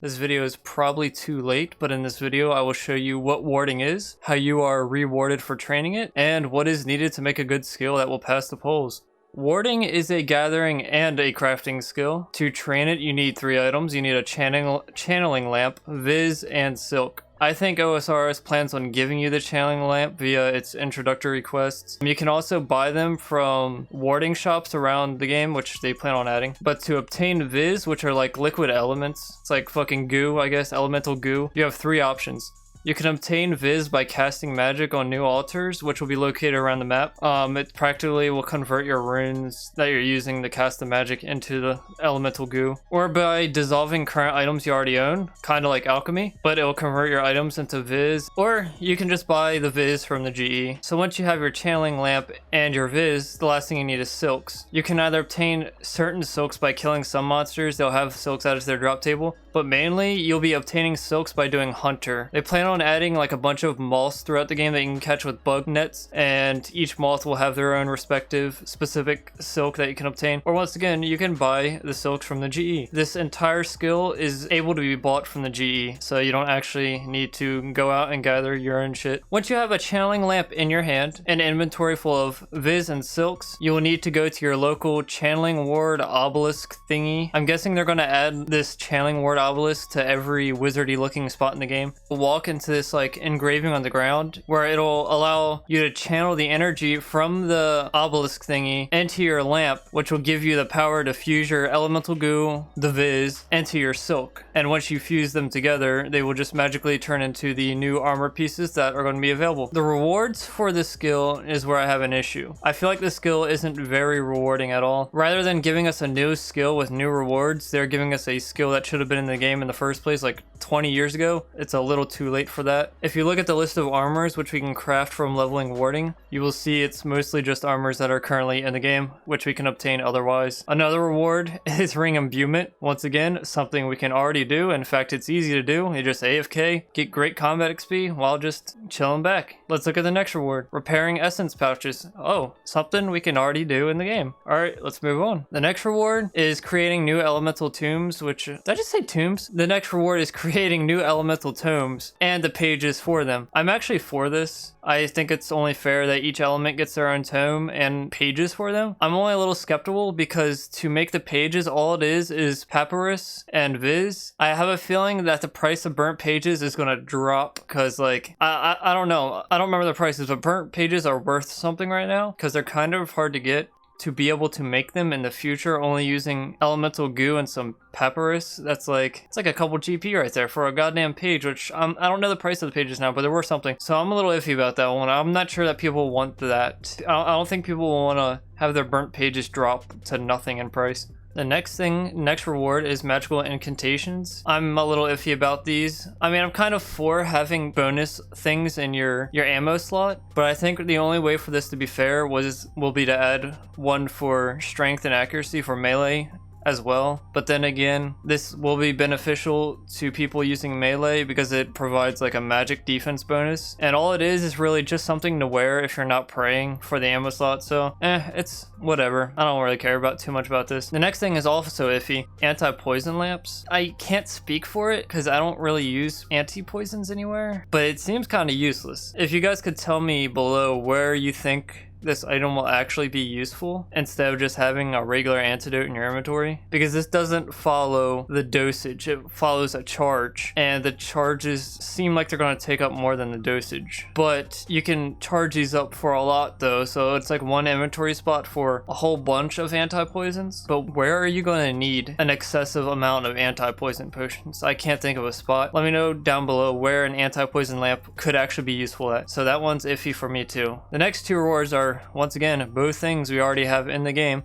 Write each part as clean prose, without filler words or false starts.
This video is probably too late, but in this video I will show you what warding is, how you are rewarded for training it, and what is needed to make a good skill that will pass the polls. Warding is a gathering and a crafting skill. To train it, you need 3 items. You need a channeling lamp, Viz, and silk. I think OSRS plans on giving you the channeling lamp via its introductory quests. You can also buy them from warding shops around the game, which they plan on adding. But to obtain Viz, which are like liquid elements, it's like fucking goo, I guess, elemental goo, you have 3 options. You can obtain Viz by casting magic on new altars, which will be located around the map. It practically will convert your runes that you're using to cast the magic into the elemental goo. Or by dissolving current items you already own, kind of like alchemy, but it will convert your items into Viz. Or you can just buy the Viz from the GE. So once you have your channeling lamp and your Viz, the last thing you need is silks. You can either obtain certain silks by killing some monsters, they'll have silks added to their drop table, but mainly you'll be obtaining silks by doing hunter. They plan on adding like a bunch of moths throughout the game that you can catch with bug nets, and each moth will have their own respective specific silk that you can obtain. Or once again, you can buy the silks from the GE. This entire skill is able to be bought from the GE, so you don't actually need to go out and gather your own shit. Once you have a channeling lamp in your hand, an inventory full of Viz and silks, you will need to go to your local channeling ward obelisk thingy. I'm guessing they're going to add this channeling ward obelisk to every wizardy looking spot in the game. Walk into this like engraving on the ground where it'll allow you to channel the energy from the obelisk thingy into your lamp, which will give you the power to fuse your elemental goo, the Viz, into your silk. And once you fuse them together, they will just magically turn into the new armor pieces that are going to be available. The rewards for this skill is where I have an issue. I feel like this skill isn't very rewarding at all. Rather than giving us a new skill with new rewards, they're giving us a skill that should have been in the game in the first place like 20 years ago. It's a little too late for that. If you look at the list of armors which we can craft from leveling warding, you will see it's mostly just armors that are currently in the game, which we can obtain otherwise. Another reward is ring imbuement. Once again, something we can already do. In fact, it's easy to do. You just AFK, get great combat XP while just chilling back. Let's look at the next reward. Repairing essence pouches. Oh, something we can already do in the game. Alright, let's move on. The next reward is creating new elemental tombs, which... Did I just say tombs? The next reward is creating new elemental tomes and the pages for them. I'm actually for this. I think it's only fair that each element gets their own tome and pages for them. I'm only a little skeptical because to make the pages, all it is papyrus and Viz. I have a feeling that the price of burnt pages is going to drop because like, I don't know. I don't remember the prices, but burnt pages are worth something right now because they're kind of hard to get. To be able to make them in the future only using elemental goo and some papyrus, that's like, it's like a couple GP right there for a goddamn page, which I don't know the price of the pages now, but they're worth something. So I'm a little iffy about that one. I'm not sure that people want that. I don't think people will want to have their burnt pages drop to nothing in price. The next reward is magical incantations. I'm a little iffy about these. I mean, I'm kind of for having bonus things in your ammo slot, but I think the only way for this to be fair will be to add one for strength and accuracy for melee as well. But then again, this will be beneficial to people using melee because it provides like a magic defense bonus, and all it is really just something to wear if you're not praying for the ammo slot. So it's whatever. I don't really care about too much about this. The next thing is also iffy. Anti-poison lamps. I can't speak for it because I don't really use anti-poisons anywhere, but it seems kind of useless. If you guys could tell me below where you think this item will actually be useful instead of just having a regular antidote in your inventory, because this doesn't follow the dosage, it follows a charge, and the charges seem like they're going to take up more than the dosage, but you can charge these up for a lot though, so it's like one inventory spot for a whole bunch of anti-poisons. But where are you going to need an excessive amount of anti-poison potions? I can't think of a spot. Let me know down below where an anti-poison lamp could actually be useful at. So that one's iffy for me too. The next 2 rewards are, once again, both things we already have in the game.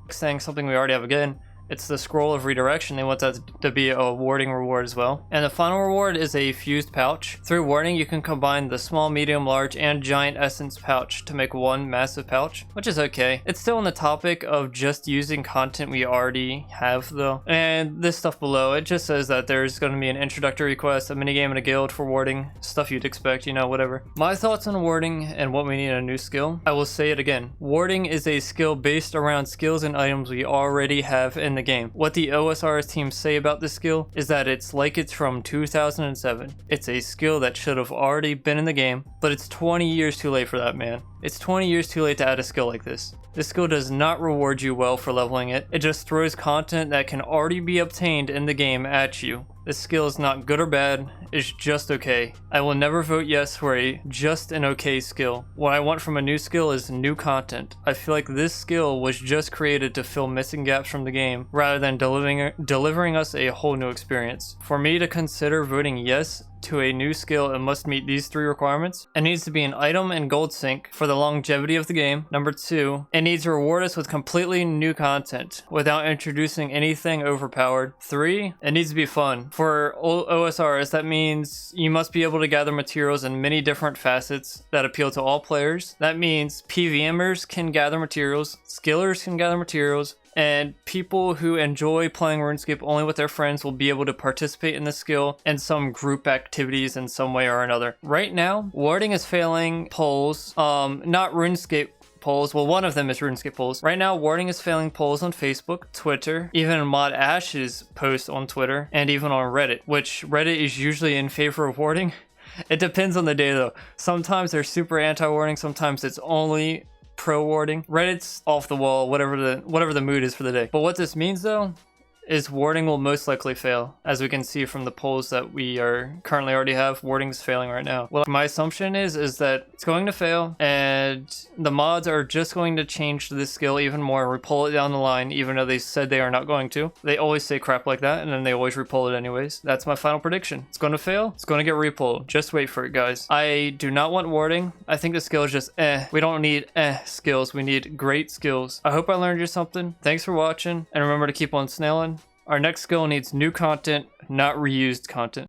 Saying something we already have again. It's the scroll of redirection. They want that to be a warding reward as well. And the final reward is a fused pouch. Through warding, you can combine the small, medium, large, and giant essence pouch to make one massive pouch, which is okay. It's still on the topic of just using content we already have though. And this stuff below, it just says that there's going to be an introductory quest, a minigame, and a guild for warding. Stuff you'd expect, you know, whatever. My thoughts on warding and what we need in a new skill. I will say it again. Warding is a skill based around skills and items we already have in the game. What the OSRS teams say about this skill is that it's like it's from 2007. It's a skill that should have already been in the game, but it's 20 years too late for that, man. It's 20 years too late to add a skill like this. This skill does not reward you well for leveling it. It just throws content that can already be obtained in the game at you. This skill is not good or bad, it's just okay. I will never vote yes for a just an okay skill. What I want from a new skill is new content. I feel like this skill was just created to fill missing gaps from the game, rather than delivering us a whole new experience. For me to consider voting yes to a new skill, it must meet these 3 requirements. It needs to be an item and gold sync for the longevity of the game. Number 2, it needs to reward us with completely new content without introducing anything overpowered. 3, it needs to be fun. For OSRS, that means you must be able to gather materials in many different facets that appeal to all players. That means PVMers can gather materials, skillers can gather materials, and people who enjoy playing RuneScape only with their friends will be able to participate in the skill in some group activities in some way or another. Right now, warding is failing polls, not RuneScape polls. Well, one of them is RuneScape polls. Right now, warding is failing polls on Facebook, Twitter, even Mod Ash's post on Twitter, and even on Reddit, which Reddit is usually in favor of warding. It depends on the day though. Sometimes they're super anti-warding, sometimes it's only pro warding. Reddit's off the wall, whatever the mood is for the day. But what this means though is warding will most likely fail. As we can see from the polls that we are currently already have, warding's failing right now. Well, my assumption is that it's going to fail, and the mods are just going to change this skill even more and repull it down the line, even though they said they are not going to. They always say crap like that, and then they always repull it anyways. That's my final prediction. It's going to fail. It's going to get repulled. Just wait for it, guys. I do not want warding. I think the skill is just We don't need skills. We need great skills. I hope I learned you something. Thanks for watching, and remember to keep on snailing. Our next skill needs new content, not reused content.